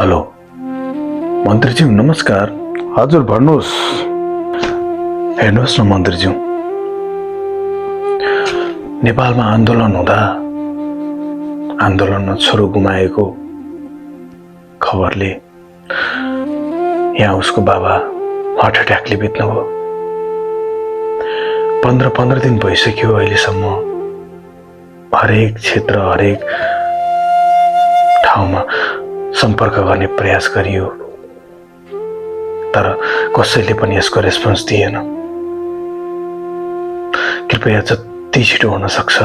Hello मन्त्रीज्यू नमस्कार। हजुर भन्नुहोस्। हेर्नुहोस् न मन्त्रीज्यू, नेपालमा आन्दोलन हुँदा आन्दोलनमा छोरो गुमाएको खबरले यहाँ उसको बाबा हार्ट एट्याकले बित्नुभयो। 15 दिन भइसक्यो। अहिलेसम्म हरेक क्षेत्र हरेक ठाउँमा सम्पर्क गर्ने प्रयास गरियो, तर कसैले पनि यसको रेस्पोन्स दिएन। कृपया जति छिटो हुन सक्छ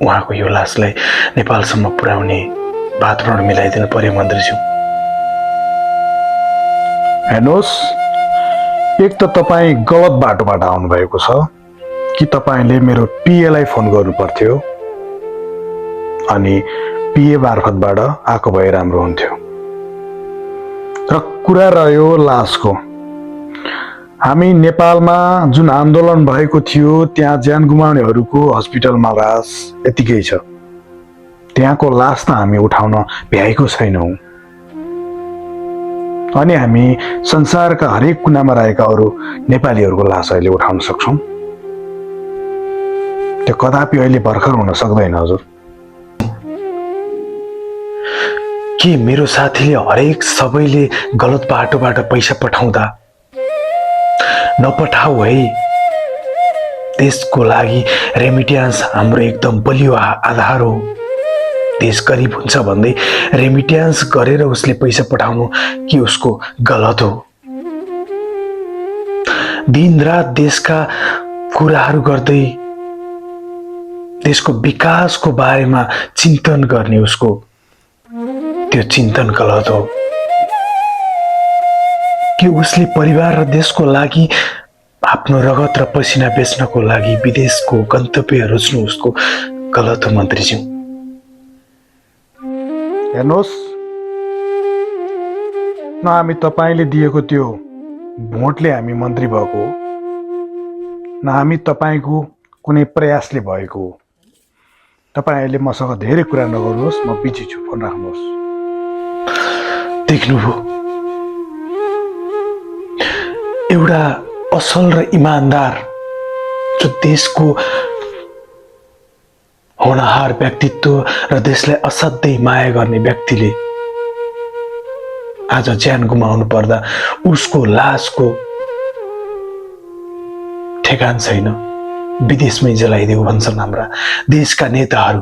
उहाँको यो लासलाई नेपालसम्म पुर्याउने वातावरण मिलाइदिनु पर्यो मन्त्रीज्यू। हेर्नुहोस्, एक त तपाईँ गलत बाटोबाट आउनुभएको छ कि तपाईँले मेरो पिएलाई फोन गर्नु पर्थ्यो अनि पिए मार्फतबाट आएको भए राम्रो हुन्थ्यो। र कुरा रह्यो लासको, हामी नेपालमा जुन आन्दोलन भएको थियो त्यहाँ ज्यान गुमाउनेहरूको हस्पिटलमा लास यतिकै छ। त्यहाँको लास त हामी उठाउन भ्याएको छैनौँ अनि हामी संसारका हरेक कुनामा रहेका अरू नेपालीहरूको लास अहिले उठाउन सक्छौँ। त्यो कदापि अहिले भर्खर हुन सक्दैन हजुर। के मेरो साथीले हरेक सबैले गलत बाटोबाट पैसा पठाउँदा नपठाऊ है। देशको लागि रेमिट्यान्स हाम्रो एकदम बलियो आधार हो। देश गरिब हुन्छ भन्दै रेमिट्यान्स गरेर उसले पैसा पठाउनु कि उसको गलत हो। दिनरात देशका कुराहरू गर्दै देशको विकासको बारेमा चिन्तन गर्ने उसको त्यो चिन्तन गलत हो। कि उसले परिवार र देशको लागि आफ्नो रगत र पसिना बेच्नको लागि विदेशको गन्तव्य रोज्नु उसको गलत हो मन्त्रीज्यू। हेर्नुहोस् न, हामी तपाईँले दिएको त्यो भोटले हामी मन्त्री भएको हो, न हामी तपाईँको कुनै प्रयासले भएको हो। तपाईँ अहिले मसँग धेरै कुरा नगर्नुहोस्, म बिजी छु, फोन राख्नुहोस्। देख्नुभयो, एउटा असल र इमान्दार जो देशको होनहार व्यक्तित्व र देशलाई असाध्यै माया गर्ने व्यक्तिले आज ज्यान गुमाउनु पर्दा उसको लासको ठेगान छैन। विदेशमै जलाइदेऊ भन्छन् हाम्रा देशका नेताहरू।